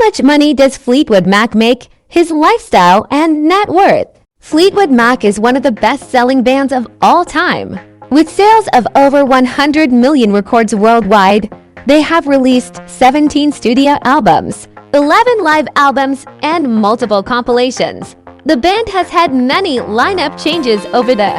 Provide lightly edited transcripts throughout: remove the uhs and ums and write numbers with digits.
much money does Fleetwood Mac make? His lifestyle and net worth. Fleetwood Mac is one of the best-selling bands of all time. With sales of over 100 million records worldwide, they have released 17 studio albums, 11 live albums, and multiple compilations. The band has had many lineup changes over the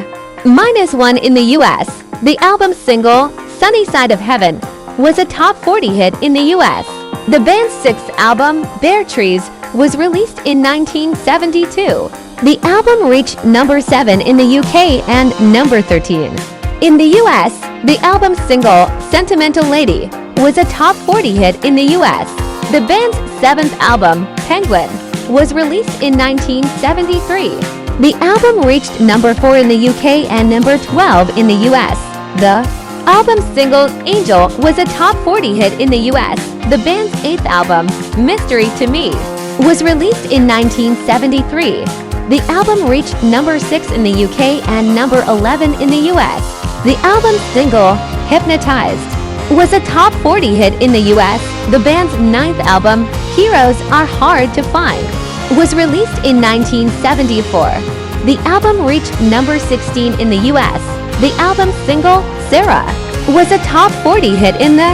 -1 in the US. The album single, Sunny Side of Heaven, was a top 40 hit in the US. The band's sixth album, Bare Trees, was released in 1972. The album reached number 7 in the UK and number 13. In the US, the album single, Sentimental Lady, was a top 40 hit in the US. The band's seventh album, Penguin, was released in 1973. The album reached number 4 in the UK and number 12 in the US. The album single, Angel, was a top 40 hit in the US. The band's eighth album, Mystery to Me, was released in 1973. The album reached number 6 in the UK and number 11 in the US. The album single, Hypnotized, was a top 40 hit in the US. The band's ninth album, Heroes Are Hard to Find, was released in 1974. The album reached number 16 in the US. The album single, Sarah, was a top 40 hit in the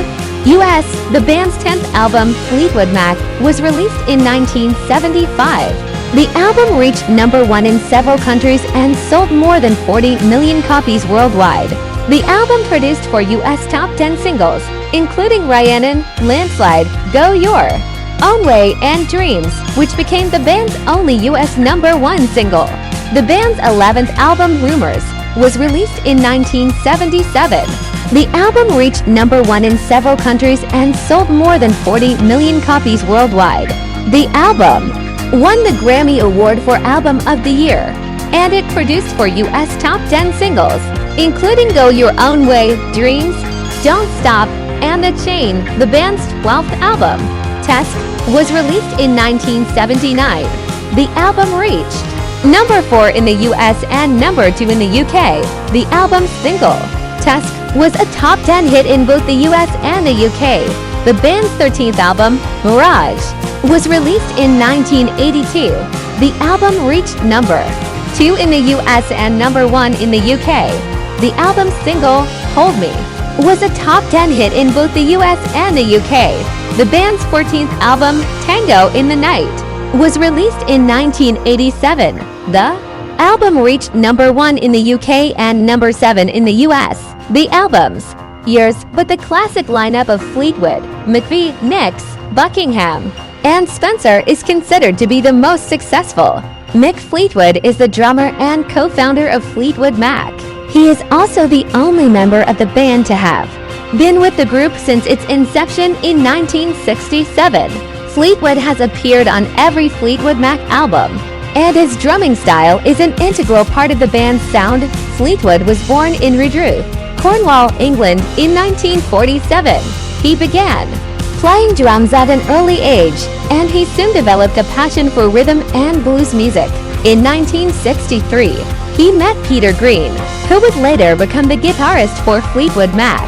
US. The band's 10th album, Fleetwood Mac, was released in 1975. The album reached number 1 in several countries and sold more than 40 million copies worldwide. The album produced for US top 10 singles, including Rhiannon, Landslide, Go Your Own Way, and Dreams, which became the band's only US number 1 single. The band's 11th album, Rumors, was released in 1977. The album reached number 1 in several countries and sold more than 40 million copies worldwide. The album won the Grammy Award for Album of the Year, and it produced for US top 10 singles, including Go Your Own Way, Dreams, Don't Stop, and The Chain. The band's 12th album, Test, was released in 1979. The album reached number 4 in the US and number 2 in the UK. The album single, Test, was a top 10 hit in both the US and the UK. The band's 13th album, Mirage, was released in 1982. The album reached number 2 in the US and number 1 in the UK. The album single, Hold Me, was a top 10 hit in both the US and the UK. The band's 14th album, Tango in the Night, was released in 1987. The album reached number 1 in the UK and number 7 in the US. The album's years, but the classic lineup of Fleetwood, McVie, Nicks, Buckingham, and Spencer is considered to be the most successful. Mick Fleetwood is the drummer and co-founder of Fleetwood Mac. He is also the only member of the band to have been with the group since its inception in 1967. Fleetwood has appeared on every Fleetwood Mac album, and his drumming style is an integral part of the band's sound. Fleetwood was born in Redruth, Cornwall, England in 1947. He began playing drums at an early age, and he soon developed a passion for rhythm and blues music. In 1963, he met Peter Green, who would later become the guitarist for Fleetwood Mac.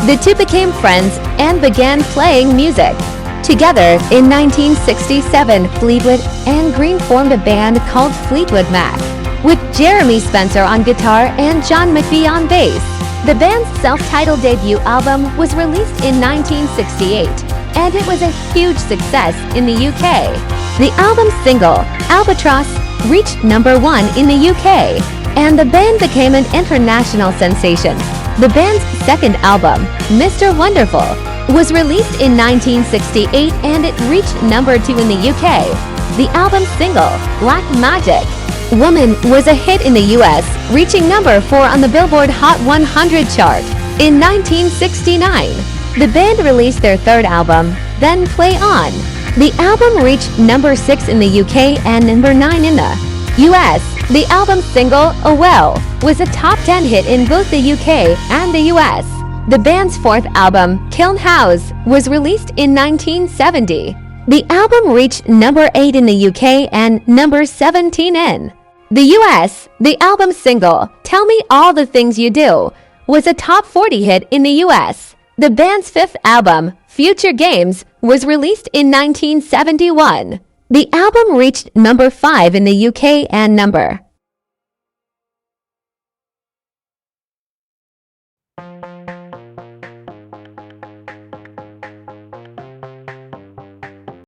The two became friends and began playing music together. In 1967, Fleetwood and Green formed a band called Fleetwood Mac, with Jeremy Spencer on guitar and John McVie on bass. The band's self-titled debut album was released in 1968, and it was a huge success in the UK. The album single, Albatross, reached number 1 in the UK, and the band became an international sensation. The band's second album, Mr. Wonderful, was released in 1968, and it reached number 2 in the UK. The album single, Black Magic Woman, was a hit in the US, reaching number 4 on the Billboard Hot 100 chart. In 1969, the band released their third album, Then Play On. The album reached number 6 in the UK and number 9 in the US. The album single, Oh Well, was a top 10 hit in both the UK and the US. The band's fourth album, Kiln House, was released in 1970. The album reached number 8 in the UK and number 17 in the US. The album single, Tell Me All the Things You Do, was a top 40 hit in the US. The band's fifth album, Future Games was released in 1971. The album reached number 5 in the UK and number